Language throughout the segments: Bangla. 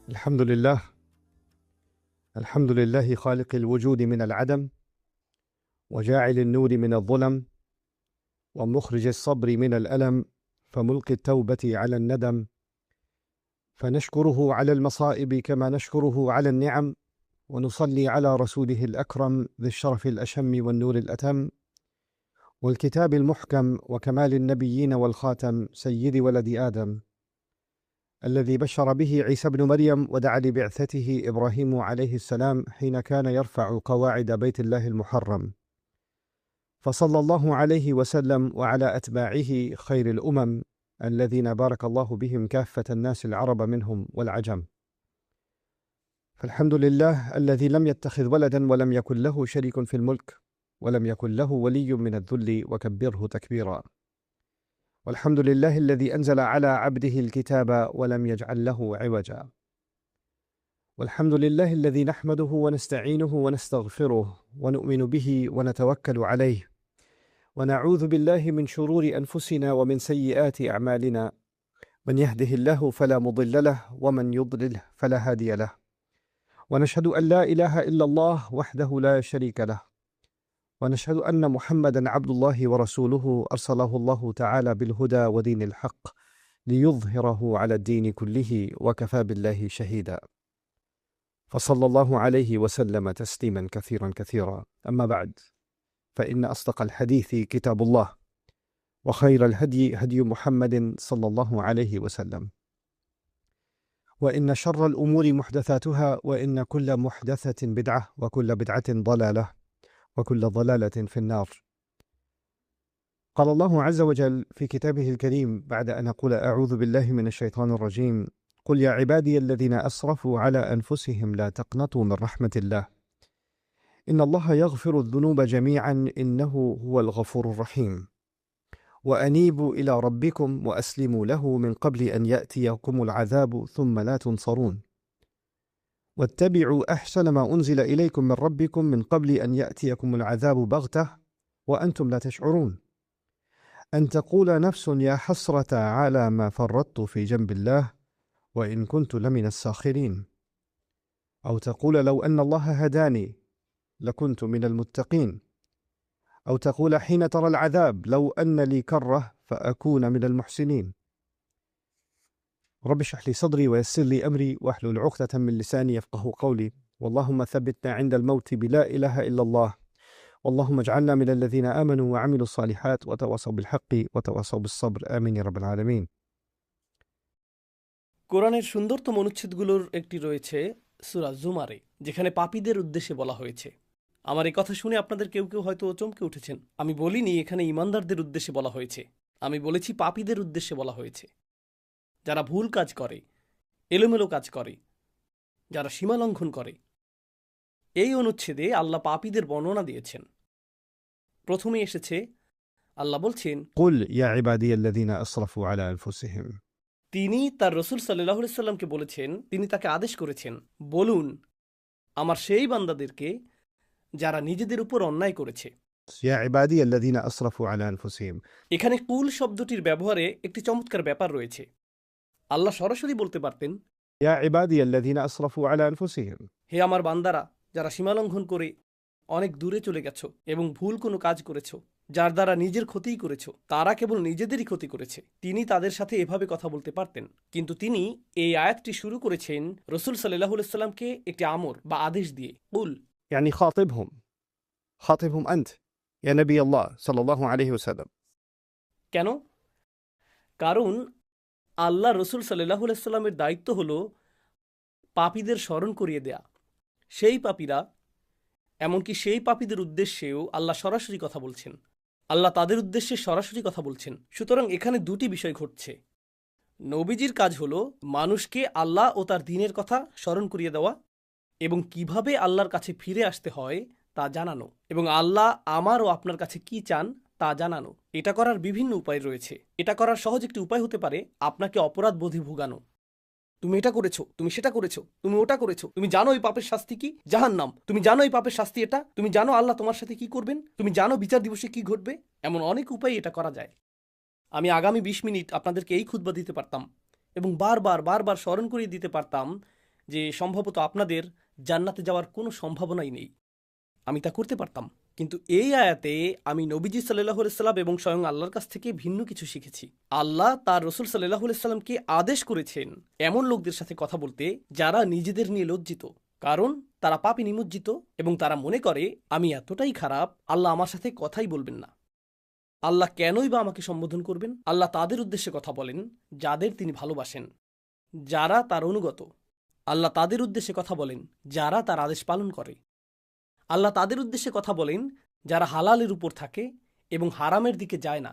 الحمد لله. الحمد لله خالق الوجود من العدم، وجاعل النور من الظلم، ومخرج الصبر من الألم، فملقي التوبة على الندم. فنشكره على المصائب كما نشكره على النعم، ونصلي على رسوله الأكرم ذي الشرف الأشم والنور الأتم، والكتاب المحكم وكمال النبيين والخاتم سيد ولد آدم، الذي بشر به عيسى بن مريم ودعا لبعثته إبراهيم عليه السلام حين كان يرفع قواعد بيت الله المحرم. فصلى الله عليه وسلم وعلى أتباعه خير الأمم الذين بارك الله بهم كافة الناس العرب منهم والعجم. فالحمد لله الذي لم يتخذ ولدا ولم يكن له شريك في الملك ولم يكن له ولي من الذل وكبره تكبيرا. والحمد لله الذي أنزل على عبده الكتاب ولم يجعل له عوجا. والحمد لله الذي نحمده ونستعينه ونستغفره ونؤمن به ونتوكل عليه، ونعوذ بالله من شرور أنفسنا ومن سيئات أعمالنا، من يهده الله فلا مضل له ومن يضلله فلا هادي له. ونشهد أن لا إله إلا الله وحده لا شريك له، ونشهد أن محمدا عبد الله ورسوله أرسله الله تعالى بالهدى ودين الحق ليظهره على الدين كله، وكفى بالله شهيدا. فصلى الله عليه وسلم تسليما كثيرا كثيرا. أما بعد، فإن أصدق الحديث كتاب الله، وخير الهدي هدي محمد صلى الله عليه وسلم، وإن شر الأمور محدثاتها، وإن كل محدثة بدعة، وكل بدعة ضلالة، وكل ضلالة في النار. قال الله عز وجل في كتابه الكريم بعد أن أقول أعوذ بالله من الشيطان الرجيم: قل يا عبادي الذين أسرفوا على أنفسهم لا تقنطوا من رحمة الله إن الله يغفر الذنوب جميعا إنه هو الغفور الرحيم، وأنيبوا إلى ربكم وأسلموا له من قبل أن يأتيكم العذاب ثم لا تنصرون، واتبعوا أحسن ما أنزل إليكم من ربكم من قبل أن يأتيكم العذاب بغتة وأنتم لا تشعرون، أن تقول نفس يا حسرة على ما فرطت في جنب الله وإن كنت لمن الساخرين، أو تقول لو أن الله هداني لكنت من المتقين، أو تقول حين ترى العذاب لو أن لي كرة فأكون من المحسنين. رب اشرح لي صدري ويسر لي أمري واحلل عقدة من لساني يفقه قولي، واللهم ثبتنا عند الموت بلا إله إلا الله، واللهم اجعلنا من الذين آمنوا وعملوا الصالحات وتواصوا بالحق وتواصوا بالصبر آمين يا رب العالمين। কোরআনের সুন্দরতম অনুচ্ছেদগুলোর একটি রয়েছে সূরা জুমারে, যেখানে পাপীদের উদ্দেশ্যে বলা হয়েছে। আমার এই কথা শুনে আপনাদের কেউ কেউ হয়তো চমকে উঠেছেন। আমি বলিনি এখানে ঈমানদারদের উদ্দেশ্যে বলা হয়েছে, আমি বলেছি পাপীদের উদ্দেশ্যে বলা হয়েছে। যারা ভুল কাজ করে, এলোমেলো কাজ করে, যারা সীমালঙ্ঘন করে। এই অনুচ্ছেদে আল্লাহ পাপীদের বর্ণনা দিয়েছেন। প্রথমে এসেছে আল্লাহ বলছেন, قل يا عبادي الذين أسرفوا على أنفسهم। তিনি তার রসুল সাল্লাল্লাহু আলাইহি সাল্লামকে বলেছেন, তিনি তাকে আদেশ করেছেন, বলুন আমার সেই বান্দাদেরকে যারা নিজেদের উপর অন্যায় করেছে। يا عبادي الذين أسرفوا على أنفسهم। এখানে কুল শব্দটির ব্যবহারে একটি চমৎকার ব্যাপার রয়েছে। আল্লাহ সরাসরি বলতে পারতেন, يا عبادي الذين أسرفوا على أنفسهم। হে আমার বান্দারা যারা সীমালঙ্ঘন করে অনেক দূরে চলে গেছো এবং ভুল কোনো কাজ করেছো, যার দ্বারা নিজের ক্ষতিই করেছো, তারা কেবল নিজেদেরই ক্ষতি করেছে। তিনি তাদের সাথে এভাবে কথা বলতে পারতেন, কিন্তু তিনি এই আয়াতটি শুরু করেছেন রসুল সাল্লাল্লাহু আলাইহি সাল্লামকে একটি আমর বা আদেশ দিয়ে। কুল يعني خاطبهم أنت يا نبي الله صلى الله عليه وسلم। কেন? কারণ আল্লাহ রসুল সাল্লাল্লাহু আলাইহি সাল্লামের দায়িত্ব হলো পাপীদের স্মরণ করিয়ে দেয়া। সেই পাপীরা, এমনকি সেই পাপীদের উদ্দেশ্যেও আল্লাহ সরাসরি কথা বলছেন। আল্লাহ তাদের উদ্দেশ্যে সরাসরি কথা বলছেন। সুতরাং এখানে দুটি বিষয় ঘটছে। নবীজির কাজ হলো মানুষকে আল্লাহ ও তার দ্বীনের কথা স্মরণ করিয়ে দেওয়া এবং কিভাবে আল্লাহর কাছে ফিরে আসতে হয় তা জানানো, এবং আল্লাহ আমার ও আপনার কাছে কি চান তা জানানো। এটা করার বিভিন্ন উপায় রয়েছে। এটা করার সহজ একটি উপায় হতে পারে আপনাকে অপরাধ বোধে ভোগানো। তুমি এটা করেছো, তুমি সেটা করেছো, তুমি ওটা করেছো, তুমি জানো এই পাপের শাস্তি কি? জাহান্নাম। তুমি জানো এই পাপের শাস্তি এটা, তুমি জানো আল্লাহ তোমার সাথে কি করবেন, তুমি জানো বিচার দিবসে কি ঘটবে। এমন অনেক উপায় এটা করা যায়। আমি আগামী 20 মিনিট আপনাদেরকে এই খুতবা দিতে পারতাম এবং বারবার বারবার স্মরণ করিয়ে দিতে পারতাম যে সম্ভবত আপনাদের জান্নাতে যাওয়ার কোনো সম্ভাবনাই নেই। আমি তা করতে পারতাম, কিন্তু এই আয়াতে আমি নবীজি সাল্লাল্লাহু আলাইহি সাল্লাম এবং স্বয়ং আল্লাহর কাছ থেকে ভিন্ন কিছু শিখেছি। আল্লাহ তার রসুল সাল্লাল্লাহু আলাইহি সাল্লামকে আদেশ করেছেন এমন লোকদের সাথে কথা বলতে যারা নিজেদের নিয়ে লজ্জিত, কারণ তারা পাপে নিমজ্জিত এবং তারা মনে করে আমি এতটাই খারাপ, আল্লাহ আমার সাথে কথাই বলবেন না। আল্লাহ কেনই বা আমাকে সম্বোধন করবেন? আল্লাহ তাদের উদ্দেশ্যে কথা বলেন যাদের তিনি ভালোবাসেন, যারা তার অনুগত। আল্লাহ তাদের উদ্দেশ্যে কথা বলেন যারা তার আদেশ পালন করে। আল্লাহ তাদের উদ্দেশ্যে কথা বলেন যারা হালালের উপর থাকে এবং হারামের দিকে যায় না।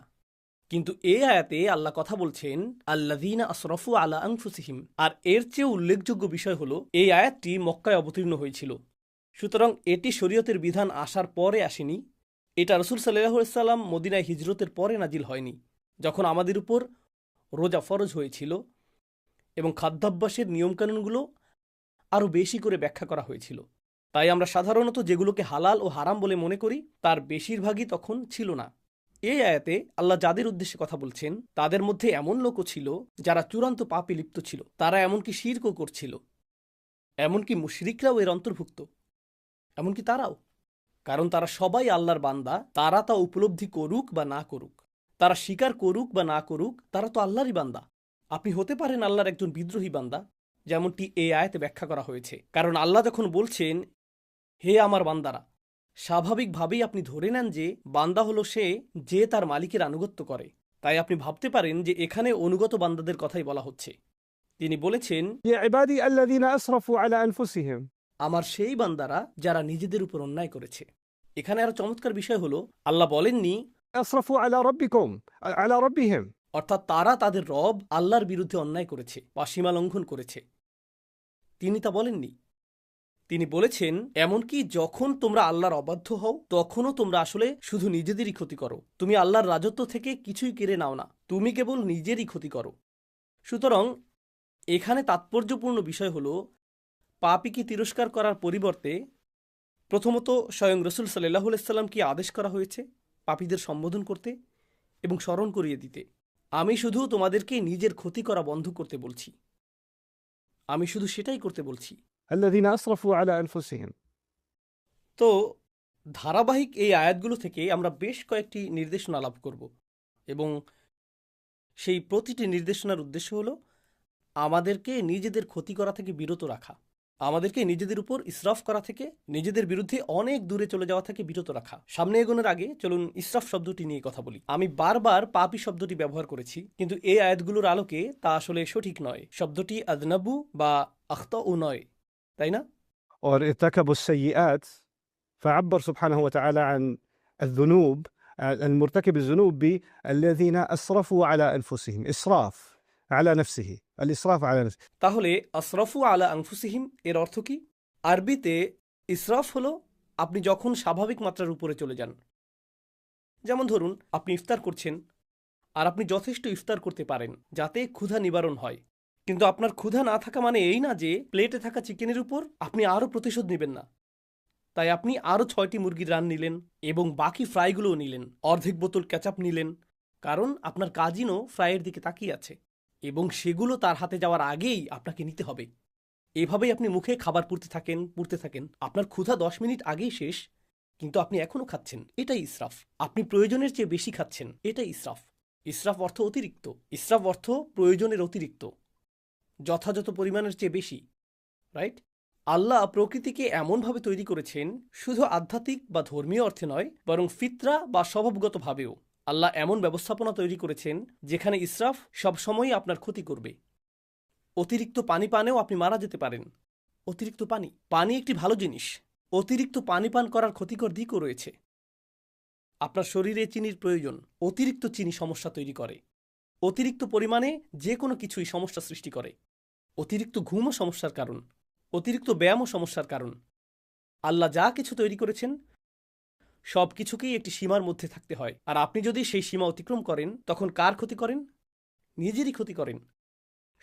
কিন্তু এই আয়াতে আল্লাহ কথা বলছেন আল্লাযীনা আসরাফু আলা আনফুসিহিম। আর এর চেয়ে উল্লেখযোগ্য বিষয় হলো এই আয়াতটি মক্কায় অবতীর্ণ হয়েছিল, সুতরাং এটি শরীয়তের বিধান আসার পরে আসেনি। এটা রাসূল সাল্লাল্লাহু আলাইহি সাল্লাম মদিনায় হিজরতের পরে নাজিল হয়নি, যখন আমাদের উপর রোজা ফরজ হয়েছিল এবং খাদ্যাভ্যাসের নিয়মকানুনগুলো আরও বেশি করে ব্যাখ্যা করা হয়েছিল। তাই আমরা সাধারণত যেগুলোকে হালাল ও হারাম বলে মনে করি তার বেশিরভাগই তখন ছিল না। এই আয়াতে আল্লাহ যাদের উদ্দেশ্যে কথা বলছেন তাদের মধ্যে এমন লোকও ছিল যারা চূড়ান্ত পাপে লিপ্ত ছিল। তারা এমনকি শিরকও করছিল, এমনকি মুশরিকরাও এর অন্তর্ভুক্ত, এমনকি তারাও। কারণ তারা সবাই আল্লাহর বান্দা, তারা তা উপলব্ধি করুক বা না করুক, তারা স্বীকার করুক বা না করুক, তারা তো আল্লাহরই বান্দা। আপনি হতে পারেন আল্লাহর একজন বিদ্রোহী বান্দা, যেমনটি এই আয়াতে ব্যাখ্যা করা হয়েছে। কারণ আল্লাহ যখন বলছেন হে আমার বান্দারা, স্বাভাবিকভাবেই আপনি ধরে নেন যে বান্দা হলো সে যে তার মালিকের আনুগত্য করে। তাই আপনি ভাবতে পারেন যে এখানে অনুগত বান্দাদের কথাই বলা হচ্ছে। তিনি বলেছেন يا عبادي الذين أسرفوا على أنفسهم আমার সেই বান্দারা যারা নিজেদের উপর অন্যায় করেছে। এখানে আরো চমৎকার বিষয় হলো আল্লাহ বলেননি أسرفوا على ربكم على ربهم অর্থাৎ তারা তাদের রব আল্লাহর বিরুদ্ধে অন্যায় করেছে বা সীমা লঙ্ঘন করেছে। তিনি তা বলেননি। তিনি বলেছেন এমনকি যখন তোমরা আল্লাহর অবাধ্য হও তখনও তোমরা আসলে শুধু নিজেদেরই ক্ষতি করো। তুমি আল্লাহর রাজত্ব থেকে কিছুই কেড়ে নাও না, তুমি কেবল নিজেরই ক্ষতি করো। সুতরাং এখানে তাৎপর্যপূর্ণ বিষয় হলো পাপীকে তিরস্কার করার পরিবর্তে প্রথমত স্বয়ং রসুল সাল্লাল্লাহু আলাইহি সাল্লামকে আদেশ করা হয়েছে পাপীদের সম্বোধন করতে এবং স্মরণ করিয়ে দিতে, আমি শুধু তোমাদেরকে নিজের ক্ষতি করা বন্ধ করতে বলছি, আমি শুধু সেটাই করতে বলছি। الذين أسرفوا على أنفسهم। তো ধারাবাহিক এই আয়াতগুলো থেকে আমরা বেশ কয়েকটি নির্দেশনা লাভ করব এবং সেই প্রতিটি নির্দেশনার উদ্দেশ্য হলো আমাদেরকে নিজেদের ক্ষতি করা থেকে বিরত রাখা, আমাদেরকে নিজেদের উপর ইসরাফ করা থেকে, নিজেদের বিরুদ্ধে অনেক দূরে চলে যাওয়া থেকে বিরত রাখা। সামনে এগোনোর আগে চলুন ইসরাফ শব্দটি নিয়ে কথা বলি। আমি বারবার পাপী শব্দটি ব্যবহার করেছি, কিন্তু এই আয়াতগুলোর আলোকে তা আসলে সঠিক নয়। শব্দটি আদনাবু বা আখতাউ নয়, তাই না? और ارتكبوا السيئات فعبر سبحانه وتعالى عن الذنوب المرتكب الذنوب بالذين أسرفوا على أنفسهم إسراف على نفسه الإسراف على نفسه তাহলে আসরাফু আলা আনফুসিহিম এর অর্থ কি? আরবিতে ইসরাফ হলো আপনি যখন স্বাভাবিক মাত্রার উপরে চলে যান। যেমন ধরুন আপনি ইফতার করছেন আর আপনি যথেষ্ট ইফতার করতে পারেন যাতে ক্ষুধা নিবারণ হয়, কিন্তু আপনার ক্ষুধা না থাকা মানে এই না যে প্লেটে থাকা চিকেনের উপর আপনি আরও প্রতিশোধ নেবেন না। তাই আপনি আরও 6টি মুরগির রান নিলেন এবং বাকি ফ্রাইগুলোও নিলেন, অর্ধেক বোতল ক্যাচাপ নিলেন, কারণ আপনার কাজিনও ফ্রাইয়ের দিকে তাকিয়ে আছে এবং সেগুলো তার হাতে যাওয়ার আগেই আপনাকে নিতে হবে। এভাবেই আপনি মুখে খাবার পুড়তে থাকেন, আপনার ক্ষুধা 10 মিনিট আগেই শেষ, কিন্তু আপনি এখনও খাচ্ছেন। এটাই ইসরাফ। আপনি প্রয়োজনের চেয়ে বেশি খাচ্ছেন, এটাই ইসরাফ। ইসরাফ অর্থ অতিরিক্ত, ইসরাফ অর্থ প্রয়োজনের অতিরিক্ত, যথাযথ পরিমাণের চেয়ে বেশি, রাইট? আল্লাহ প্রকৃতিকে এমনভাবে তৈরি করেছেন শুধু আধ্যাত্মিক বা ধর্মীয় অর্থে নয়, বরং ফিতরা বা স্বভাবগতভাবেও আল্লাহ এমন ব্যবস্থাপনা তৈরি করেছেন যেখানে ইসরাফ সবসময়ই আপনার ক্ষতি করবে। অতিরিক্ত পানি পানেও আপনি মারা যেতে পারেন। অতিরিক্ত পানি একটি ভালো জিনিস। অতিরিক্ত পানি পান করার ক্ষতিকর দিকও রয়েছে। আপনার শরীরে চিনির প্রয়োজন, অতিরিক্ত চিনি সমস্যা তৈরি করে। অতিরিক্ত পরিমাণে যে কোনো কিছুই সমস্যা সৃষ্টি করে। অতিরিক্ত ঘুমও সমস্যার কারণ, অতিরিক্ত ব্যায়ামও সমস্যার কারণ। আল্লাহ যা কিছু তৈরি করেছেন সব কিছুকেই একটি সীমার মধ্যে থাকতে হয়, আর আপনি যদি সেই সীমা অতিক্রম করেন তখন কার ক্ষতি করেন? নিজেরই ক্ষতি করেন।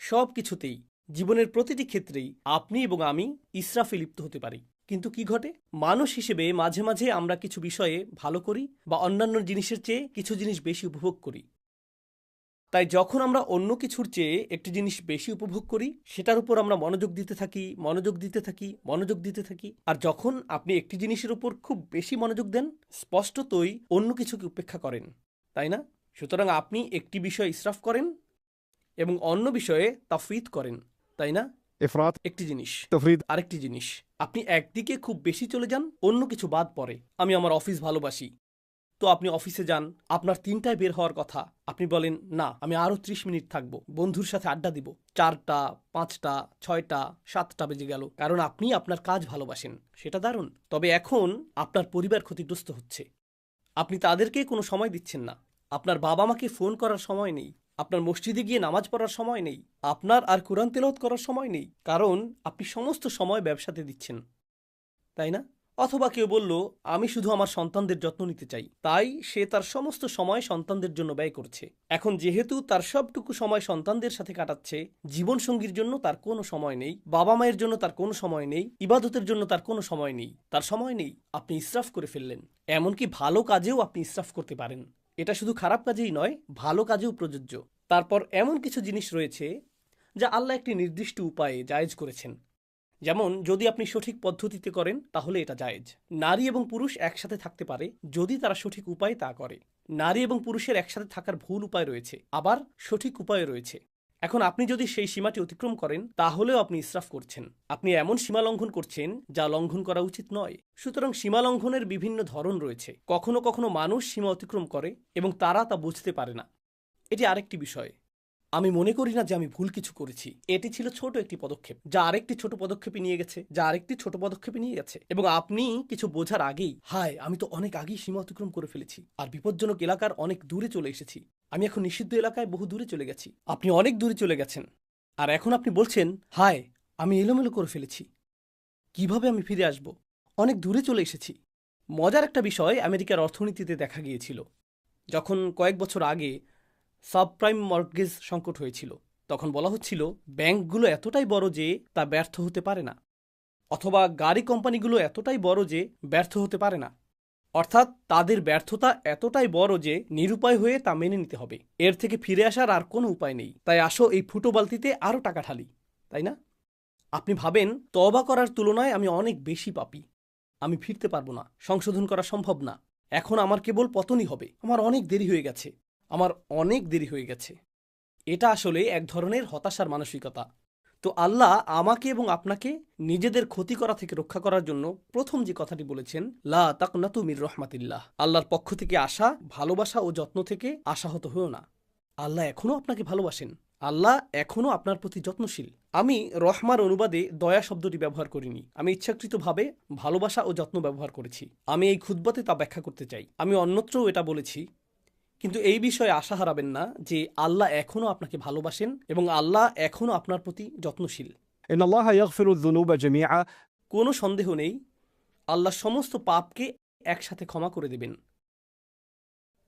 সব কিছুতেই, জীবনের প্রতিটি ক্ষেত্রেই আপনি এবং আমি ইসরাফে লিপ্ত হতে পারি। কিন্তু কি ঘটে? মানুষ হিসেবে মাঝে মাঝে আমরা কিছু বিষয়ে ভালো করি বা অন্যান্য জিনিসের চেয়ে কিছু জিনিস বেশি উপভোগ করি। তাই যখন আমরা অন্য কিছুর চেয়ে একটি জিনিস বেশি উপভোগ করি, সেটার উপর আমরা মনোযোগ দিতে থাকি, মনোযোগ দিতে থাকি, মনোযোগ দিতে থাকি। আর যখন আপনি একটি জিনিসের উপর খুব বেশি মনোযোগ দেন, স্পষ্টতই অন্য কিছুকে উপেক্ষা করেন, তাই না? সুতরাং আপনি একটি বিষয় ইসরাফ করেন এবং অন্য বিষয়ে তাফরিদ করেন, তাই না? إفراط একটি জিনিস, تفريط আরেকটি জিনিস। আপনি একদিকে খুব বেশি চলে যান, অন্য কিছু বাদ পড়ে। আমি আমার অফিস ভালোবাসি, তো আপনি অফিসে যান, আপনার ৩টায় বের হওয়ার কথা, আপনি বলেন না আমি আরও ৩০ মিনিট থাকবো, বন্ধুর সাথে আড্ডা দিব। ৪টা, ৫টা, ৬টা, ৭টা বেজে গেল, কারণ আপনি আপনার কাজ ভালোবাসেন। সেটা দারুণ। তবে এখন আপনার পরিবার ক্ষতিগ্রস্ত হচ্ছে, আপনি তাদেরকে কোনো সময় দিচ্ছেন না। আপনার বাবা মাকে ফোন করার সময় নেই, আপনার মসজিদে গিয়ে নামাজ পড়ার সময় নেই, আপনার আর কোরআন তেলাওয়াত করার সময় নেই, কারণ আপনি সমস্ত সময় ব্যবসাতে দিচ্ছেন, তাই না? অথবা কেউ বলল আমি শুধু আমার সন্তানদের যত্ন নিতে চাই, তাই সে তার সমস্ত সময় সন্তানদের জন্য ব্যয় করছে। এখন যেহেতু তার সবটুকু সময় সন্তানদের সাথে কাটাচ্ছে, জীবনসঙ্গীর জন্য তার কোনো সময় নেই, বাবা মায়ের জন্য তার কোনো সময় নেই, ইবাদতের জন্য তার কোনো সময় নেই, তার সময় নেই। আপনি ইসরাফ করে ফেললেন। এমনকি ভালো কাজেও আপনি ইসরাফ করতে পারেন। এটা শুধু খারাপ কাজেই নয়, ভালো কাজেও প্রযোজ্য। তারপর এমন কিছু জিনিস রয়েছে যা আল্লাহ একটি নির্দিষ্ট উপায়ে জায়েজ করেছেন। যেমন যদি আপনি সঠিক পদ্ধতিতে করেন তাহলে এটা জায়েজ। নারী এবং পুরুষ একসাথে থাকতে পারে যদি তারা সঠিক উপায়ে তা করে। নারী এবং পুরুষের একসাথে থাকার ভুল উপায় রয়েছে, আবার সঠিক উপায় রয়েছে। এখন আপনি যদি সেই সীমাটি অতিক্রম করেন তাহলেও আপনি ইসরাফ করছেন। আপনি এমন সীমা লঙ্ঘন করছেন যা লঙ্ঘন করা উচিত নয়। সুতরাং সীমা লঙ্ঘনের বিভিন্ন ধরন রয়েছে। কখনো কখনো মানুষ সীমা অতিক্রম করে এবং তারা তা বুঝতে পারে না। এটি আরেকটি বিষয়। আমি মনে করি না যে আমি ভুল কিছু করেছি। এটি ছিল ছোট একটি পদক্ষেপ যা আরেকটি ছোট পদক্ষেপে নিয়ে গেছে, এবং আপনি কিছু বোঝার আগেই হায় আমি তো অনেক আগেই সীমা অতিক্রম করে ফেলেছি আর বিপজ্জনক এলাকার অনেক দূরে চলে এসেছি। আমি এখন নিষিদ্ধ এলাকায় বহু দূরে চলে গেছি। আপনি অনেক দূরে চলে গেছেন আর এখন আপনি বলছেন হায় আমি এলোমেলো করে ফেলেছি, কিভাবে আমি ফিরে আসব? অনেক দূরে চলে এসেছি। মজার একটা বিষয় আমেরিকার অর্থনীতিতে দেখা গিয়েছিল। যখন কয়েক বছর আগে সাবপ্রাইম মর্টগেজ সংকট হয়েছিল, তখন বলা হচ্ছিল ব্যাংকগুলো এতটাই বড় যে তা ব্যর্থ হতে পারে না, অথবা গাড়ি কোম্পানিগুলো এতটাই বড় যে ব্যর্থ হতে পারে না। অর্থাৎ তাদের ব্যর্থতা এতটাই বড় যে নিরুপায় হয়ে তা মেনে নিতে হবে। এর থেকে ফিরে আসার আর কোনো উপায় নেই। তাই আসো এই ফুটো বালতিতে আরও টাকা ঢালি, তাই না? আপনি ভাবেন তওবা করার তুলনায় আমি অনেক বেশি পাপী, আমি ফিরতে পারবো না, সংশোধন করা সম্ভব না, এখন আমার কেবল পতনই হবে, আমার অনেক দেরি হয়ে গেছে। এটা আসলে এক ধরনের হতাশার মানসিকতা। তো আল্লাহ আমাকে এবং আপনাকে নিজেদের ক্ষতি করা থেকে রক্ষা করার জন্য প্রথম যে কথাটি বলেছেন, লা তাকনাতু মির রহমাতিল্লাহ, আল্লাহর পক্ষ থেকে আসা ভালোবাসা ও যত্ন থেকে আশাহত হও না। আল্লাহ এখনো আপনাকে ভালোবাসেন, আল্লাহ এখনো আপনার প্রতি যত্নশীল। আমি রহমার অনুবাদে দয়া শব্দটি ব্যবহার করিনি, আমি ইচ্ছাকৃতভাবে ভালোবাসা ও যত্ন ব্যবহার করেছি। আমি এই খুতবাতে তা ব্যাখ্যা করতে চাই। আমি অন্যত্রও এটা বলেছি, কিন্তু এই বিষয়ে আশা হারাবেন না যে আল্লাহ এখনো আপনাকে ভালোবাসেন এবং আল্লাহ এখনো আপনার প্রতি যত্নশীল। إن الله يغفر الذنوب جميعا কোনো সন্দেহ নেই আল্লাহ সমস্ত পাপকে একসাথে ক্ষমা করে দেবেন।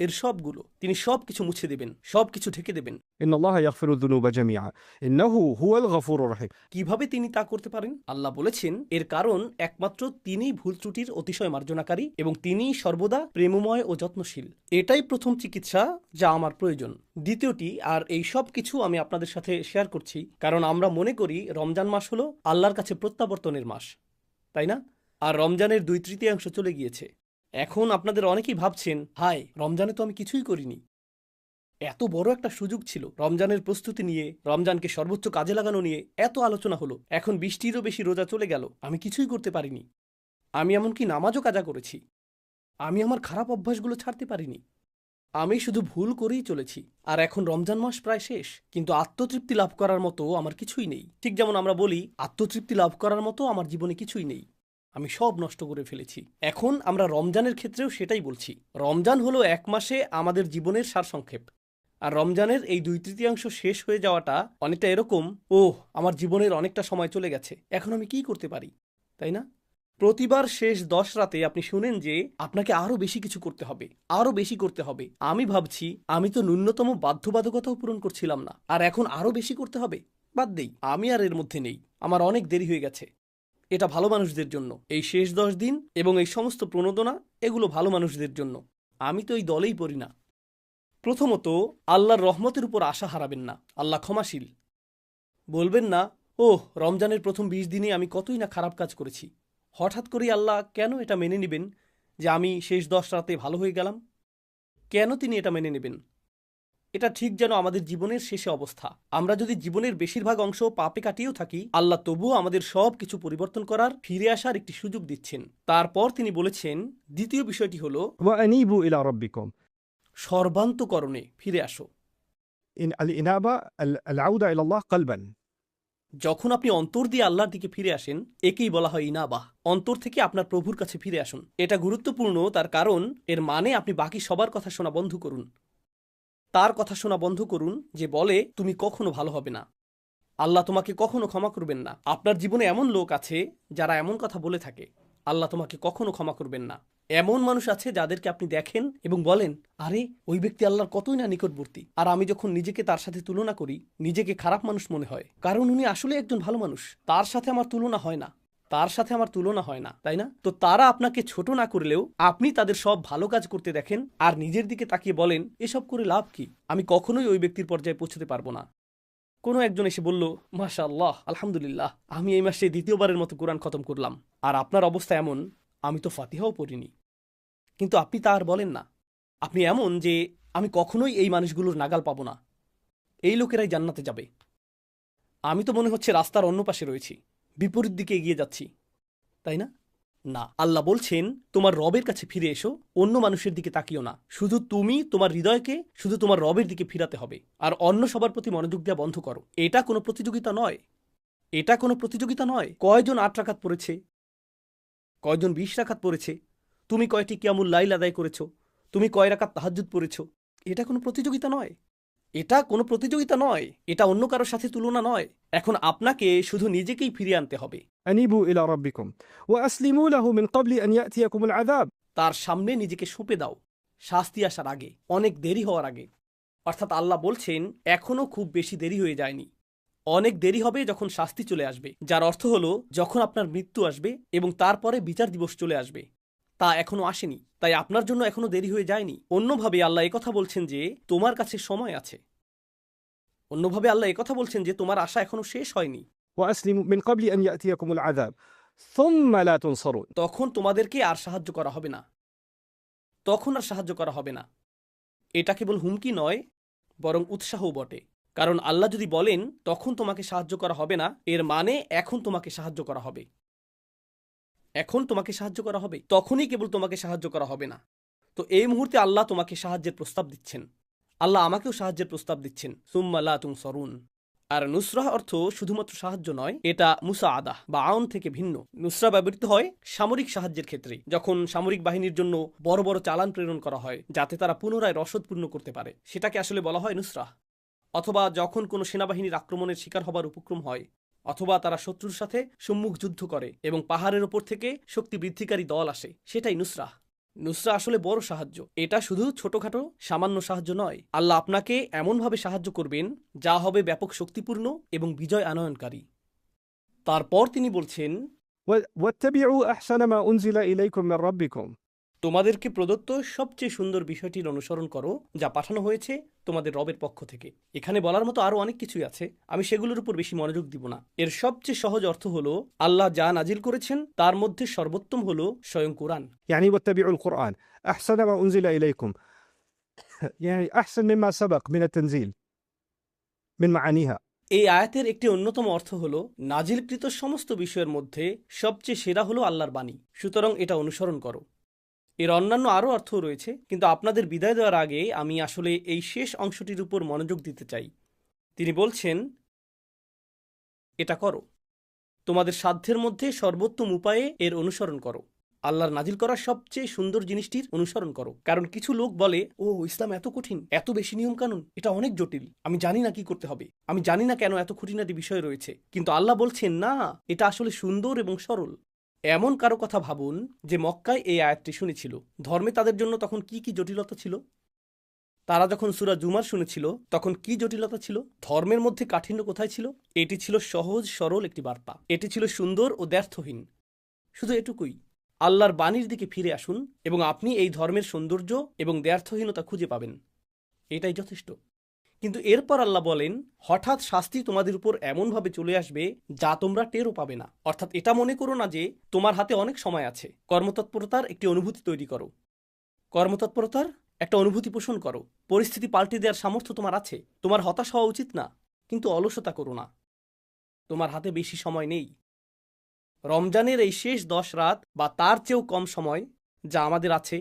এর সবগুলো, তিনি সব কিছু মুছে দেবেন, সব কিছু ঢেকে দেবেন। إن الله يغفر الذنوب جميعا إنه هو الغفور الرحيم। কিভাবে তিনি তা করতে পারেন? আল্লাহ বলেছেন এর কারণ একমাত্র তিনিই ভুল ত্রুটির অতিশয় মার্জনাকারী এবং তিনিই সর্বদা প্রেমময় ও যত্নশীল। এটাই প্রথম চিকিৎসা যা আমার প্রয়োজন। দ্বিতীয়টি, আর এই সব কিছু আমি আপনাদের সাথে শেয়ার করছি কারণ আমরা মনে করি রমজান মাস হলো আল্লাহর কাছে প্রত্যাবর্তনের মাস, তাই না? আর রমজানের 2/3 চলে গিয়েছে। এখন আপনাদের অনেকেই ভাবছেন হায় রমজানে তো আমি কিছুই করিনি। এত বড় একটা সুযোগ ছিল, রমজানের প্রস্তুতি নিয়ে, রমজানকে সর্বোচ্চ কাজে লাগানো নিয়ে এত আলোচনা হলো। এখন 20টিরও বেশি রোজা চলে গেল, আমি কিছুই করতে পারিনি। আমি এমনকি নামাজও কাজা করেছি, আমি আমার খারাপ অভ্যাসগুলো ছাড়তে পারিনি, আমি শুধু ভুল করেই চলেছি। আর এখন রমজান মাস প্রায় শেষ, কিন্তু আত্মতৃপ্তি লাভ করার মতো আমার কিছুই নেই। ঠিক যেমন আমরা বলি আত্মতৃপ্তি লাভ করার মতো আমার জীবনে কিছুই নেই, আমি সব নষ্ট করে ফেলেছি। এখন আমরা রমজানের ক্ষেত্রেও সেটাই বলছি। রমজান হলো 1 মাসে আমাদের জীবনের সারসংক্ষেপ। আর রমজানের এই 2/3 শেষ হয়ে যাওয়াটা অনেকটা এরকম, ওহ আমার জীবনের অনেকটা সময় চলে গেছে, এখন আমি কি করতে পারি, তাই না? প্রতিবার শেষ 10 রাতে আপনি শুনেন যে আপনাকে আরো বেশি কিছু করতে হবে, আরো বেশি করতে হবে। আমি ভাবছি আমি তো ন্যূনতম বাধ্যবাধকতাও পূরণ করছিলাম না, আর এখন আরো বেশি করতে হবে। বাদ দেই, আমি আর এর মধ্যে নেই, আমার অনেক দেরি হয়ে গেছে। এটা ভালো মানুষদের জন্য, এই শেষ 10 দিন এবং এই সমস্ত প্রণোদনা এগুলো ভালো মানুষদের জন্য। আমি তো এই দলেই পড়ি না। প্রথমত, আল্লাহর রহমতের উপর আশা হারাবেন না। আল্লাহ ক্ষমাশীল। বলবেন না, ওহ, রমজানের প্রথম 20 দিনে আমি কতই না খারাপ কাজ করেছি, হঠাৎ করেই আল্লাহ কেন এটা মেনে নেবেন যে আমি শেষ 10 রাতে ভালো হয়ে গেলাম? কেন তিনি এটা মেনে নেবেন? এটা ঠিক যেন আমাদের জীবনের শেষে অবস্থা। আমরা যদি জীবনের বেশিরভাগ অংশ পাপে কাটিয়েও থাকি, আল্লাহ তবুও আমাদের সব কিছু পরিবর্তন করার, ফিরে আসার একটি সুযোগ দিচ্ছেন। তারপর তিনি বলেছেন, দ্বিতীয় বিষয়টি হল وأنيبوا إلى ربكم. সর্বান্তকরণে ফিরে আসো। الإنابة العودة إلى الله قلبا. যখন আপনি অন্তর দিয়ে আল্লাহর দিকে ফিরে আসেন, একেই বলা হয় ইনাবাহ। অন্তর থেকে আপনার প্রভুর কাছে ফিরে আসুন। এটা গুরুত্বপূর্ণ, তার কারণ এর মানে আপনি বাকি সবার কথা শোনা বন্ধ করুন। তার কথা শোনা বন্ধ করুন যে বলে তুমি কখনো ভালো হবে না, আল্লাহ তোমাকে কখনো ক্ষমা করবেন না। আপনার জীবনে এমন লোক আছে যারা এমন কথা বলে থাকে, আল্লাহ তোমাকে কখনো ক্ষমা করবেন না। এমন মানুষ আছে যাদেরকে আপনি দেখেন এবং বলেন, আরে ওই ব্যক্তি আল্লাহর কতই না নিকটবর্তী, আর আমি যখন নিজেকে তার সাথে তুলনা করি, নিজেকে খারাপ মানুষ মনে হয়, কারণ উনি আসলে একজন ভালো মানুষ। তার সাথে আমার তুলনা হয় না, তার সাথে আমার তুলনা হয় না, তাই না? তো তারা আপনাকে ছোট না করলেও আপনি তাদের সব ভালো কাজ করতে দেখেন আর নিজের দিকে তাকিয়ে বলেন, এসব করে লাভ কি? আমি কখনোই ওই ব্যক্তির পর্যায়ে পৌঁছতে পারবো না। কোনো একজন এসে বলল, মাশাআল্লাহ, আলহামদুলিল্লাহ, আমি এই মাসে দ্বিতীয়বারের মতো কোরআন খতম করলাম, আর আপনার অবস্থা এমন, আমি তো ফাতিহাও পড়িনি। কিন্তু আপনি তা আর বলেন না। আপনি এমন যে আমি কখনোই এই মানুষগুলোর নাগাল পাবো না, এই লোকেরাই জান্নাতে যাবে। আমি তো মনে হচ্ছে রাস্তার অন্য পাশে রয়েছি, বিপরীত দিকে এগিয়ে যাচ্ছি, তাই না? না, আল্লাহ বলছেন, তোমার রবের কাছে ফিরে এসো, অন্য মানুষের দিকে তাকিও না। শুধু তুমি তোমার হৃদয়কে শুধু তোমার রবের দিকে ফিরাতে হবে, আর অন্য সবার প্রতি মনোযোগ দেওয়া বন্ধ করো। এটা কোনো প্রতিযোগিতা নয়, এটা কোনো প্রতিযোগিতা নয়। কয়জন 8 রাকাত পড়েছে, কয়জন 20 রাকাত পড়েছে, তুমি কয়টি কিয়ামুল লাইল আদায় করেছো, তুমি কয় রাকাত তাহাজ্জুদ পড়েছো, এটা কোনো প্রতিযোগিতা নয়। এটা কোনো প্রতিযোগিতা নয়, এটা অন্য কারোর সাথে তুলনা নয়। এখন আপনাকে শুধু নিজেকেই ফিরিয়ে আনতে হবে। أنيبوا إلى ربكم وأسلموا له من قبل أن يأتيكم العذاب. তার সামনে নিজেকে সঁপে দাও, শাস্তি আসার আগে, অনেক দেরি হওয়ার আগে। অর্থাৎ আল্লাহ বলছেন, এখনো খুব বেশি দেরি হয়ে যায়নি, অনেক দেরি হবে যখন শাস্তি চলে আসবে, যার অর্থ হলো যখন আপনার মৃত্যু আসবে এবং তারপরে বিচার দিবস চলে আসবে। তা এখনো আসেনি, তাই আপনার জন্য এখনো দেরি হয়ে যায়নি। অন্যভাবে আল্লাহ একথা বলছেন যে তোমার কাছে সময় আছে। অন্যভাবে আল্লাহ একথা বলছেন যে তোমার আশা এখনো শেষ হয়নি। وأسلموا من قبل أن يأتيكم العذاب ثم لا تنصرون. তখন তোমাদেরকে আর সাহায্য করা হবে না, তখন আর সাহায্য করা হবে না। এটা কেবল হুমকি নয়, বরং উৎসাহও বটে। কারণ আল্লাহ যদি বলেন তখন তোমাকে সাহায্য করা হবে না, এর মানে এখন তোমাকে সাহায্য করা হবে। এখন তোমাকে সাহায্য করা হবে, তখনই কেবল তোমাকে সাহায্য করা হবে না। তো এই মুহূর্তে আল্লাহ তোমাকে সাহায্যের প্রস্তাব দিচ্ছেন, আল্লাহ আমাকেও সাহায্যের প্রস্তাব দিচ্ছেন। সুম্মা লা তুনসরুন। আর নুসরাহ অর্থ শুধুমাত্র সাহায্য নয়, এটা মুসাআদাহ বা আউন থেকে ভিন্ন। নুসরা ব্যবহৃত হয় সামরিক সাহায্যের ক্ষেত্রে, যখন সামরিক বাহিনীর জন্য বড় বড় চালান প্রেরণ করা হয় যাতে তারা পুনরায় রসদ পূর্ণ করতে পারে, সেটাকে আসলে বলা হয় নুসরাহ। অথবা যখন কোনো সেনাবাহিনীর আক্রমণের শিকার হবার উপক্রম হয়, অথবা তারা শত্রুর সাথে সম্মুখ যুদ্ধ করে এবং পাহাড়ের ওপর থেকে শক্তি বৃদ্ধিকারী দল আসে, সেটাই নুসরাহ। নুসরা আসলে বড় সাহায্য, এটা শুধু ছোটখাটো সামান্য সাহায্য নয়। আল্লাহ আপনাকে এমনভাবে সাহায্য করবেন যা হবে ব্যাপক শক্তিপূর্ণ এবং বিজয় আনয়নকারী। তারপর তিনি বলছেন, واتبعوا أحسن ما أنزل إليكم من ربكم. তোমাদেরকে প্রদত্ত সবচেয়ে সুন্দর বিষয়টির অনুসরণ করো যা পাঠানো হয়েছে তোমাদের রবের পক্ষ থেকে। এখানে বলার মতো আরো অনেক কিছুই আছে, আমি সেগুলোর উপর বেশি মনোযোগ দিব না। এর সবচেয়ে সহজ অর্থ হলো, আল্লাহ যা নাজিল করেছেন তার মধ্যে সর্বোত্তম হলো স্বয়ং কোরআন। يعني واتبعوا القرآن أحسن ما أنزل إليكم يعني أحسن مما سبق من التنزيل من معانيها. এই আয়াতের একটি অন্যতম অর্থ হলো, নাজিলকৃত সমস্ত বিষয়ের মধ্যে সবচেয়ে সেরা হলো আল্লাহর বাণী, সুতরাং এটা অনুসরণ করো। এর অন্যান্য আরও অর্থও রয়েছে, কিন্তু আপনাদের বিদায় দেওয়ার আগে আমি আসলে এই শেষ অংশটির উপর মনোযোগ দিতে চাই। তিনি বলছেন, এটা করো, তোমাদের সাধ্যের মধ্যে সর্বোত্তম উপায়ে এর অনুসরণ করো। আল্লাহর নাজিল করা সবচেয়ে সুন্দর জিনিসটির অনুসরণ করো। কারণ কিছু লোক বলে, ও ইসলাম এত কঠিন, এত বেশি নিয়ম কানুন, এটা অনেক জটিল, আমি জানি না কি করতে হবে, আমি জানি না কেন এত খুঁটিনাটি বিষয় রয়েছে। কিন্তু আল্লাহ বলছেন, না, এটা আসলে সুন্দর এবং সরল। এমন কারো কথা ভাবুন যে মক্কায় এই আয়াতটি শুনেছিল, ধর্মে তাদের জন্য তখন কি কি জটিলতা ছিল। তারা যখন সূরা জুমার শুনেছিল তখন কি জটিলতা ছিল। ধর্মের মধ্যে কাঠিন্য কোথায় ছিল? এটি ছিল সহজ সরল একটি বার্তা, এটি ছিল সুন্দর ও দ্ব্যর্থহীন। শুধু এটুকুই। আল্লাহর বাণীর দিকে ফিরে আসুন এবং আপনি এই ধর্মের সৌন্দর্য এবং দ্ব্যর্থহীনতা খুঁজে পাবেন। এটাই যথেষ্ট। কিন্তু এরপর আল্লাহ বলেন, হঠাৎ শাস্তি তোমাদের উপর এমনভাবে চলে আসবে যা তোমরা টেরও পাবে না। অর্থাৎ এটা মনে করো না যে তোমার হাতে অনেক সময় আছে। কর্মতৎপরতার একটি অনুভূতি তৈরি করো, কর্মতৎপরতার একটা অনুভূতি পোষণ করো। পরিস্থিতি পাল্টে দেওয়ার সামর্থ্য তোমার আছে। তোমার হতাশ হওয়া উচিত না, কিন্তু অলসতা করো না। তোমার হাতে বেশি সময় নেই। রমজানের এই শেষ 10 রাত বা তার চেয়েও কম সময় যা আমাদের আছে,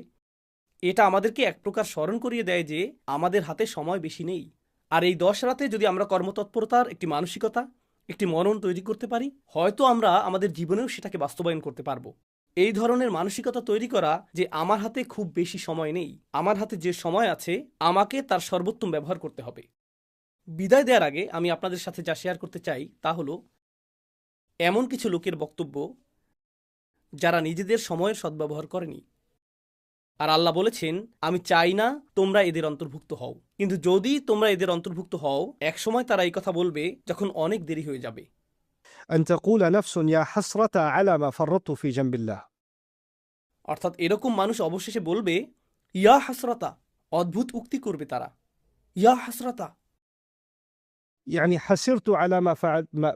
এটা আমাদেরকে এক প্রকার স্মরণ করিয়ে দেয় যে আমাদের হাতে সময় বেশি নেই। আর এই 10 রাতে যদি আমরা কর্মতৎপরতার একটি মানসিকতা, একটি মনন তৈরি করতে পারি, হয়তো আমরা আমাদের জীবনেও সেটাকে বাস্তবায়ন করতে পারবো। এই ধরনের মানসিকতা তৈরি করা যে আমার হাতে খুব বেশি সময় নেই, আমার হাতে যে সময় আছে আমাকে তার সর্বোত্তম ব্যবহার করতে হবে। বিদায় দেওয়ার আগে আমি আপনাদের সাথে যা শেয়ার করতে চাই তা হলো এমন কিছু লোকের বক্তব্য যারা নিজেদের সময়ের সদ্ব্যবহার করেনি। আর আল্লাহ বলেছেন, আমি চাই না তোমরা এদের অন্তর্ভুক্ত হও। কিন্তু যদি তোমরা এদের অন্তর্ভুক্ত হও, একসময় তারা এই কথা বলবে যখন অনেক দেরি হয়ে যাবে। أن تقول نفس يا حسرة على ما فرطت في جنب الله. অর্থাৎ এরকম মানুষ অবশেষে বলবে, ইয়া হাসরাতা। অদ্ভুত উক্তি করবে তারা, ইয়া হাসরাতা। يعني حسرت على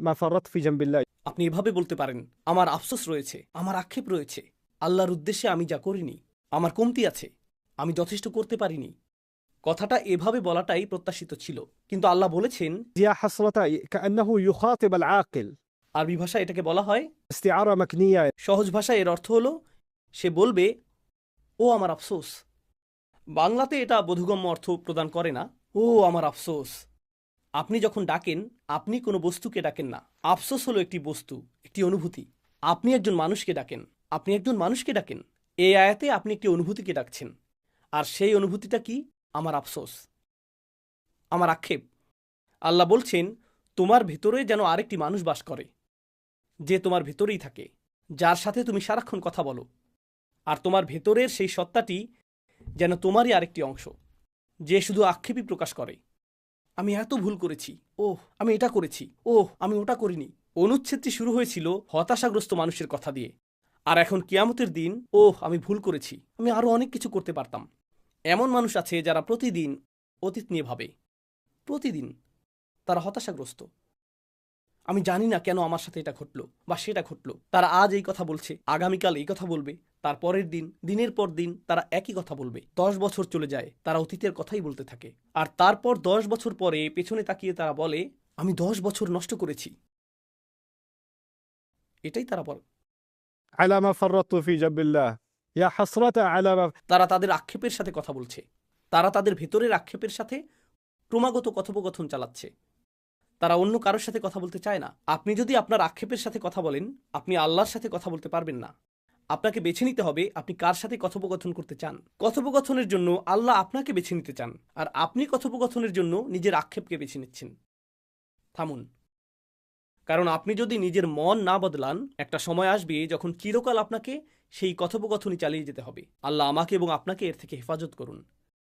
ما فرطت في جنب الله. আপনি এভাবে বলতে পারেন, আমার আফসোস রয়েছে, আমার আক্ষেপ রয়েছে, আল্লাহর উদ্দেশ্যে আমি যা করিনি, আমার কমতি আছে, আমি যথেষ্ট করতে পারিনি। কথাটা এভাবে বলাটাই প্রত্যাশিত ছিল, কিন্তু আল্লাহ বলেছেন, يا حسرة كأنه يخاطب العاقل. আরবি ভাষায় এটাকে বলা হয় استعارة مكنية. সহজ ভাষায় এর অর্থ হলো সে বলবে, ও আমার আফসোস। বাংলাতে এটা বোধগম্য অর্থ প্রদান করে না। ও আমার আফসোস। আপনি যখন ডাকেন, আপনি কোনো বস্তুকে ডাকেন না। আফসোস হলো একটি বস্তু, একটি অনুভূতি। আপনি একজন মানুষকে ডাকেন, আপনি একজন মানুষকে ডাকেন। এই আয়াতে আপনি একটি অনুভূতিকে ডাকছেন। আর সেই অনুভূতিটা কি? আমার আফসোস, আমার আক্ষেপ। আল্লাহ বলছেন, তোমার ভেতরে যেন আরেকটি মানুষ বাস করে, যে তোমার ভেতরেই থাকে, যার সাথে তুমি সারাক্ষণ কথা বলো। আর তোমার ভেতরের সেই সত্তাটি যেন তোমারই আরেকটি অংশ, যে শুধু আক্ষেপই প্রকাশ করে। আমি এত ভুল করেছি, ওহ আমি এটা করেছি, ওহ আমি ওটা করিনি। অনুচ্ছেদটি শুরু হয়েছিল হতাশাগ্রস্ত মানুষের কথা দিয়ে, আর এখন কিয়ামতের দিন, ওহ আমি ভুল করেছি, আমি আরো অনেক কিছু করতে পারতাম। এমন মানুষ আছে যারা প্রতিদিন অতীত নিয়ে ভাবে, প্রতিদিন তারা হতাশাগ্রস্ত। আমি জানি না কেন আমার সাথে এটা ঘটলো বা সেটা ঘটলো। তারা আজ এই কথা বলছে, আগামীকাল এই কথা বলবে, তার পরের দিন, দিনের পর দিন তারা একই কথা বলবে। 10 বছর চলে যায়, তারা অতীতের কথাই বলতে থাকে। আর তারপর 10 বছর পরে পেছনে তাকিয়ে তারা বলে, আমি 10 বছর নষ্ট করেছি। এটাই তারা বলে। على ما فرطت في جنب الله. يا حسرة على ما. তারা তাদের আক্ষেপের সাথে কথা বলছে, তারা তাদের ভেতরের আক্ষেপের সাথে ক্রমাগত কথোপকথন চালাচ্ছে। তারা অন্য কারোর সাথে কথা বলতে চায় না। আপনি যদি আপনার আক্ষেপের সাথে কথা বলেন, আপনি আল্লাহর সাথে কথা বলতে পারবেন না। আপনাকে বেছে নিতে হবে আপনি কার সাথে কথোপকথন করতে চান। কথোপকথনের জন্য আল্লাহ আপনাকে বেছে নিতে চান, আর আপনি কথোপকথনের জন্য নিজের আক্ষেপকে বেছে নিচ্ছেন। থামুন, কারণ আপনি যদি নিজের মন না বদলান, একটা সময় আসবে যখন চিরকাল আপনাকে সেই কথোপকথনই চালিয়ে যেতে হবে। আল্লাহ আমাকে এবং আপনাকে এর থেকে হেফাজত করুন।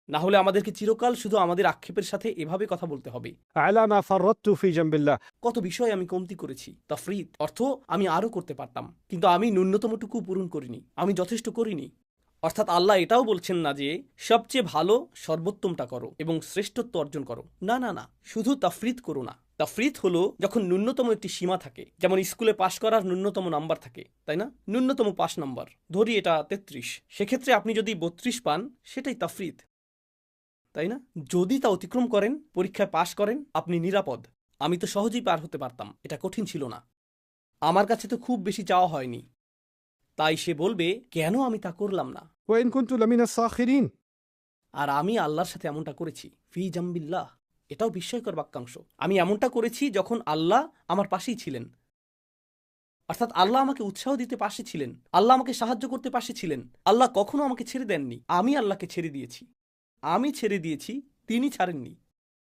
না হলে আমাদেরকে চিরকাল শুধু আমাদের আক্ষেপের সাথে এভাবে কথা বলতে হবে, على ما فرطت في جنب الله. কত বিষয় আমি কমতি করেছি। তাফরিত অর্থ আমি আরো করতে পারতাম, কিন্তু আমি ন্যূনতমটুকু পূরণ করিনি, আমি যথেষ্ট করিনি। অর্থাৎ আল্লাহ এটাও বলছেন না যে সবচেয়ে ভালো সর্বোত্তমটা করো এবং শ্রেষ্ঠত্ব অর্জন করো। না না না, শুধু তাফরিত করো না। তাফরিত হলো যখন ন্যূনতম একটি সীমা থাকে, যেমন স্কুলে পাশ করার ন্যূনতম নাম্বার থাকে, তাই না? ন্যূনতম পাস নাম্বার ধরি এটা 33, সেক্ষেত্রে আপনি যদি 32 পান, সেটাই তাফরিত, তাই না? যদি তা অতিক্রম করেন, পরীক্ষায় পাশ করেন, আপনি নিরাপদ। আমি তো সহজেই পার হতে পারতাম, এটা কঠিন ছিল না, আমার কাছে তো খুব বেশি চাওয়া হয়নি। তাই সে বলবে, কেন আমি তা করলাম না? وإن كنت لمن الساخرين. আর আমি আল্লাহর সাথে এমনটা করেছি, ফি জাম্বিল্লাহ। এটাও বিস্ময়কর বাক্যাংশ। আমি এমনটা করেছি যখন আল্লাহ আমার পাশেই ছিলেন। অর্থাৎ আল্লাহ আমাকে উৎসাহ দিতে পাশে ছিলেন, আল্লাহ আমাকে সাহায্য করতে পাশে ছিলেন। আল্লাহ কখনো আমাকে ছেড়ে দেননি, আমি আল্লাহকে ছেড়ে দিয়েছি। আমি ছেড়ে দিয়েছি, তিনি ছাড়েননি।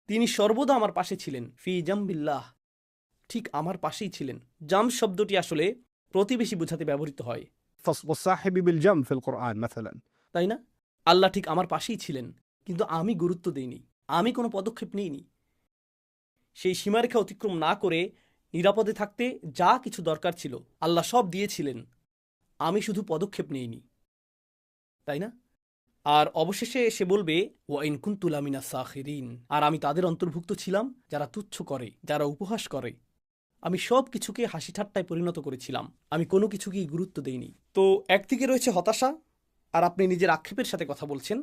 তিনি সর্বদা আমার পাশে ছিলেন, ফি জাম্বিল্লাহ, ঠিক আমার পাশেই ছিলেন। জাম শব্দটি আসলে প্রতিবেশী বোঝাতে ব্যবহৃত হয়, والصاحب بالجنب في القرآن مثلا. তাই না? আল্লাহ ঠিক আমার পাশেই ছিলেন, কিন্তু আমি গুরুত্ব দেইনি, আমি কোনো পদক্ষেপ নিইনি। সেই সীমারেখা অতিক্রম না করে নিরাপদে থাকতে যা কিছু দরকার ছিল আল্লাহ সব দিয়েছিলেন, আমি শুধু পদক্ষেপ নেইনি, তাই না? আর অবশেষে সে বলবে ওয়া ইন কুনতু লামিনা সাখিরিন, আর আমি তাদের অন্তর্ভুক্ত ছিলাম যারা তুচ্ছ করে, যারা উপহাস করে। আমি সব কিছুকে হাসি ঠাট্টায় পরিণত করেছিলাম, আমি কোনো কিছুকেই গুরুত্ব দেইনি। তো একদিকে রয়েছে হতাশা, আর আপনি নিজের আক্ষেপের সাথে কথা বলছেন।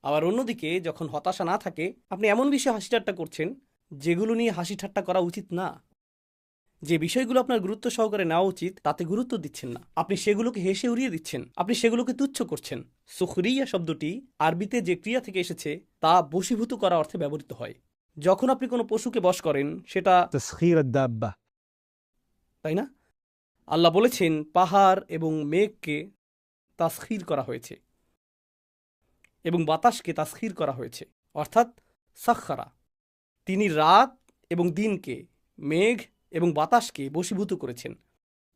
আবার অন্যদিকে যখন হতাশা না থাকে, আপনি এমন বিষয়ে হাসি ঠাট্টা করছেন যেগুলো নিয়ে হাসি ঠাট্টা করা উচিত না। যে বিষয়গুলো আপনার গুরুত্ব সহকারে নেওয়া উচিত তাতে গুরুত্ব দিচ্ছেন না, আপনি সেগুলোকে হেসে উড়িয়ে দিচ্ছেন, আপনি সেগুলোকে তুচ্ছ করছেন। সুখরিয়া শব্দটি আরবিতে যে ক্রিয়া থেকে এসেছে তা বশীভূত করা অর্থে ব্যবহৃত হয়। যখন আপনি কোনো পশুকে বশ করেন সেটা, تسخير الدابة. তাই না? আল্লাহ বলেছেন পাহাড় এবং মেঘকে তাসখির করা হয়েছে এবং বাতাসকে তাসখির করা হয়েছে, অর্থাৎ সাখখারা। তিনি রাত এবং দিনকে, মেঘ এবং বাতাসকে বশীভূত করেছেন।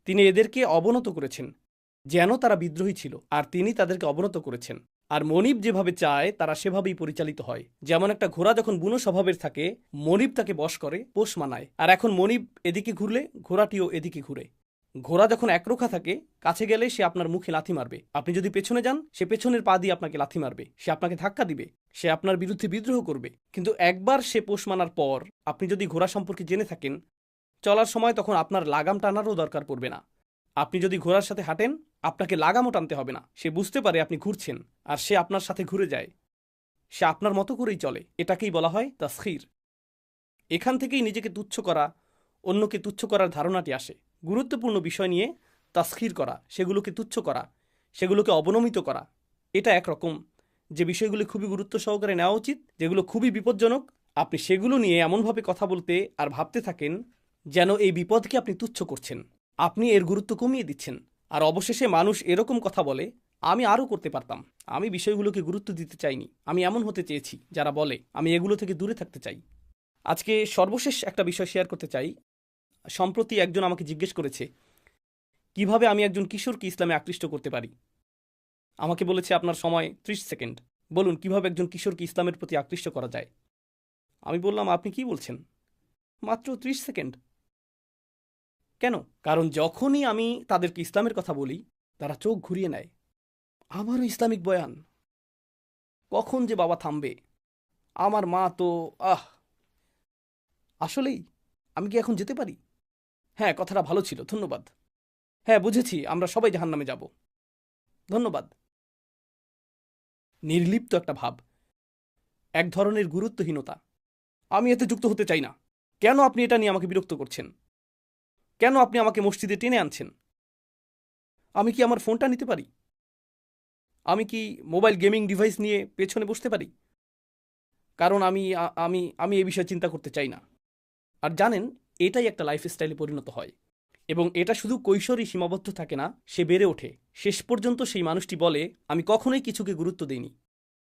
তিনি এদেরকে অবনত করেছেন যেন তারা বিদ্রোহী ছিল, আর তিনি তাদেরকে অবনত করেছেন। আর মনিব যেভাবে চায় তারা সেভাবেই পরিচালিত হয়। যেমন একটা ঘোড়া যখন বুনো স্বভাবের থাকে, মনিব তাকে বশ করে, পোষ মানায়। আর এখন মনিব এদিকে ঘুরলে ঘোড়াটিও এদিকে ঘুরে। ঘোড়া যখন একরোখা থাকে, কাছে গেলে সে আপনার মুখে লাথি মারবে। আপনি যদি পেছনে যান, সে পেছনের পা দিয়ে আপনাকে লাথি মারবে, সে আপনাকে ধাক্কা দিবে, সে আপনার বিরুদ্ধে বিদ্রোহ করবে। কিন্তু একবার সে পোষ মানার পর আপনি যদি ঘোড়া সম্পর্কে জেনে থাকেন, চলার সময় তখন আপনার লাগাম টানারও দরকার পড়বে না। আপনি যদি ঘোড়ার সাথে হাঁটেন, আপনাকে লাগামও টানতে হবে না। সে বুঝতে পারে আপনি ঘুরছেন, আর সে আপনার সাথে ঘুরে যায়। সে আপনার মতো করেই চলে। এটাকেই বলা হয় তাসখির। এখান থেকেই নিজেকে তুচ্ছ করা, অন্যকে তুচ্ছ করার ধারণাটি আসে। গুরুত্বপূর্ণ বিষয় নিয়ে তাসখির করা, সেগুলোকে তুচ্ছ করা, সেগুলোকে অবনমিত করা, এটা একরকম। যে বিষয়গুলি খুবই গুরুত্ব সহকারে নেওয়া উচিত, যেগুলো খুবই বিপজ্জনক, আপনি সেগুলো নিয়ে এমনভাবে কথা বলতে আর ভাবতে থাকেন যেন এই বিপদকে আপনি তুচ্ছ করছেন, আপনি এর গুরুত্ব কমিয়ে দিচ্ছেন। আর অবশেষে মানুষ এরকম কথা বলে, আমি আরও করতে পারতাম, আমি বিষয়গুলোকে গুরুত্ব দিতে চাইনি, আমি এমন হতে চেয়েছি, যারা বলে আমি এগুলো থেকে দূরে থাকতে চাই। আজকে সর্বশেষ একটা বিষয় শেয়ার করতে চাই। সম্প্রতি একজন আমাকে জিজ্ঞেস করেছে কিভাবে আমি একজন কিশোরকে ইসলামে আকৃষ্ট করতে পারি। আমাকে বলেছে আপনার সময় 30 সেকেন্ড, বলুন কিভাবে একজন কিশোরকে ইসলামের প্রতি আকৃষ্ট করা যায়। আমি বললাম আপনি কি বলছেন, মাত্র 30 সেকেন্ড? কেন? কারণ যখনই আমি তাদেরকে ইসলামের কথা বলি, তারা চোখ ঘুরিয়ে নেয়। আমারও ইসলামিক বয়ান, কখন যে বাবা থামবে? আমার মা তো আসলেই আমি কি এখন যেতে পারি? হ্যাঁ, কথাটা ভালো ছিল, ধন্যবাদ। হ্যাঁ, বুঝেছি, আমরা সবাই জাহান্নামে যাব, ধন্যবাদ। নির্লিপ্ত একটা ভাব, এক ধরনের গুরুত্বহীনতা। আমি এতে যুক্ত হতে চাই না। কেন আপনি এটা নিয়ে আমাকে বিরক্ত করছেন? কেন আপনি আমাকে মসজিদে টেনে আনছেন? আমি কি আমার ফোনটা নিতে পারি? আমি কি মোবাইল গেমিং ডিভাইস নিয়ে পেছনে বসতে পারি? কারণ আমি এই বিষয়ে চিন্তা করতে চাই না। আর জানেন, এটাই একটা লাইফস্টাইলে পরিণত হয়, এবং এটা শুধু কৈশোরই সীমাবদ্ধ থাকে না, সে বেড়ে ওঠে। শেষ পর্যন্ত সেই মানুষটি বলে আমি কখনোই কিছুকে গুরুত্ব দিইনি।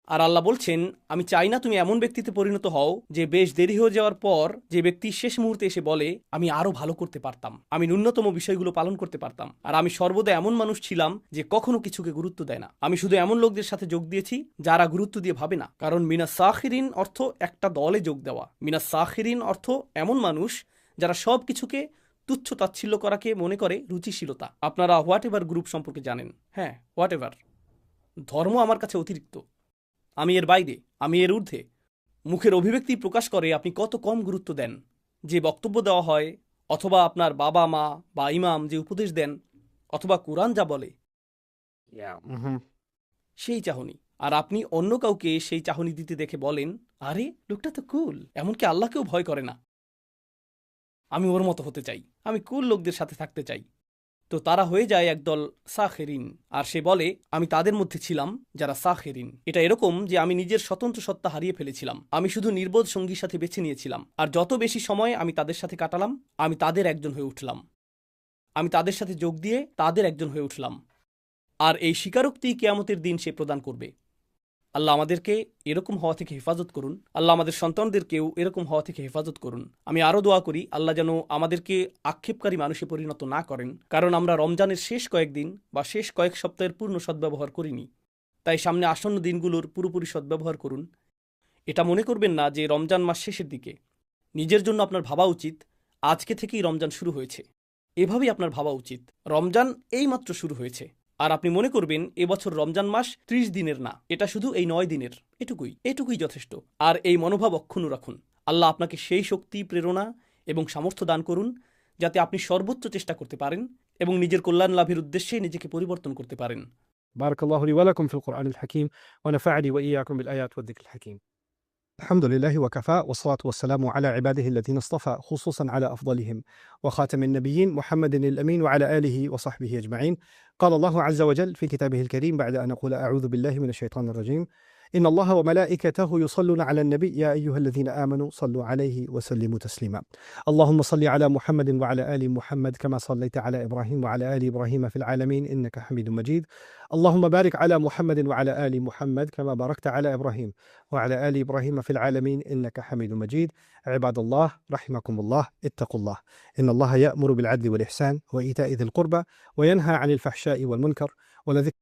আর আল্লাহ বলছেন আমি চাই না তুমি এমন ব্যক্তিতে পরিণত হও যে বেশ দেরি হয়ে যাওয়ার পর যে ব্যক্তি শেষ মুহূর্তে এসে বলে আমি আরো ভালো করতে পারতাম, আমি ন্যূনতম বিষয়গুলো পালন করতে পারতাম। আর আমি সর্বদা এমন মানুষ ছিলাম যে কখনো কিছুকে গুরুত্ব দেয় না। আমি শুধু এমন লোকদের সাথে যোগ দিয়েছি যারা গুরুত্ব দিয়ে ভাবে না। কারণ মিনা সাখিরিন অর্থ একটা দলে যোগ দেওয়া। মিনা সাখিরিন অর্থ এমন মানুষ যারা সব কিছুকে তুচ্ছ তাচ্ছিল্য করাকে মনে করে রুচিশীলতা। আপনারা হোয়াট এভার গ্রুপ সম্পর্কে জানেন। হ্যাঁ, হোয়াট এভার। ধর্ম আমার কাছে অতিরিক্ত, আমি এর বাইরে, আমি এর ঊর্ধ্বে। মুখের অভিব্যক্তি প্রকাশ করে আপনি কত কম গুরুত্ব দেন। যে বক্তব্য দেওয়া হয়, অথবা আপনার বাবা মা বা ইমাম যে উপদেশ দেন, অথবা কোরআন যা বলে, সেই চাহনি। আর আপনি অন্য কাউকে সেই চাহনি দিতে দেখে বলেন আরে লোকটা তো কুল, এমনকি আল্লাহকেও ভয় করে না, আমি ওর মতো হতে চাই, আমি কুল লোকদের সাথে থাকতে চাই। তো তারা হয়ে যায় একদল সাখেরিন। আর সে বলে আমি তাদের মধ্যে ছিলাম যারা সাখেরিন। এটা এরকম যে আমি নিজের স্বতন্ত্র সত্তা হারিয়ে ফেলেছিলাম, আমি শুধু নির্বোধ সঙ্গীর সাথে বেছে নিয়েছিলাম। আর যত বেশি সময় আমি তাদের সাথে কাটালাম, আমি তাদের একজন হয়ে উঠলাম, আমি তাদের সাথে যোগ দিয়ে তাদের একজন হয়ে উঠলাম। আর এই স্বীকারোক্তি কিয়ামতের দিন সে প্রদান করবে। আল্লাহ আমাদেরকে এরকম হওয়া থেকে হেফাজত করুন। আল্লাহ আমাদের সন্তানদেরকেও এরকম হওয়া থেকে হেফাজত করুন। আমি আরও দোয়া করি আল্লাহ যেন আমাদেরকে আক্ষেপকারী মানুষে পরিণত না করেন, কারণ আমরা রমজানের শেষ কয়েকদিন বা শেষ কয়েক সপ্তাহের পূর্ণ সদ্ব্যবহার করিনি। তাই সামনে আসন্ন দিনগুলোর পুরোপুরি সদ্ব্যবহার করুন। এটা মনে করবেন না যে রমজান মাস শেষের দিকে। নিজের জন্য আপনার ভাবা উচিত আজকে থেকেই রমজান শুরু হয়েছে। এভাবেই আপনার ভাবা উচিত রমজান এইমাত্র শুরু হয়েছে, আর আপনি মনে করবেন এবছর রমজান মাস 30 দিনের না, এটা শুধু এই 9 দিনের, এটুকুই যথেষ্ট। আর এই মনোভাব অক্ষুণ্ণ রাখুন। আল্লাহ আপনাকে সেই শক্তি, প্রেরণা এবং সামর্থ্য দান করুন যাতে আপনি সর্বোচ্চ চেষ্টা করতে পারেন এবং নিজের কল্যাণ লাভের উদ্দেশ্যে নিজেকে পরিবর্তন করতে পারেন। بارك الله لي ولكم في القرآن الحكيم ونفعني وإياكم بالآيات والذكر الحكيم. الحمد لله وكفى والصلاة والسلام على عباده الذين اصطفى خصوصا على أفضلهم وخاتم النبيين محمد الأمين وعلى آله وصحبه أجمعين. قال الله عز وجل في كتابه الكريم بعد أن أقول أعوذ بالله من الشيطان الرجيم: إن الله وملائكته يصلون على النبي يا أيها الذين آمنوا صلوا عليه وسلموا تسليما. اللهم صل على محمد وعلى آل محمد كما صليت على إبراهيم وعلى آل إبراهيم في العالمين إنك حميد مجيد. اللهم بارك على محمد وعلى آل محمد كما باركت على إبراهيم وعلى آل إبراهيم في العالمين إنك حميد مجيد. عباد الله رحمكم الله، اتقوا الله. إن الله يأمر بالعدل والإحسان وإيتاء ذي القربى وينهى عن الفحشاء والمنكر ولذكر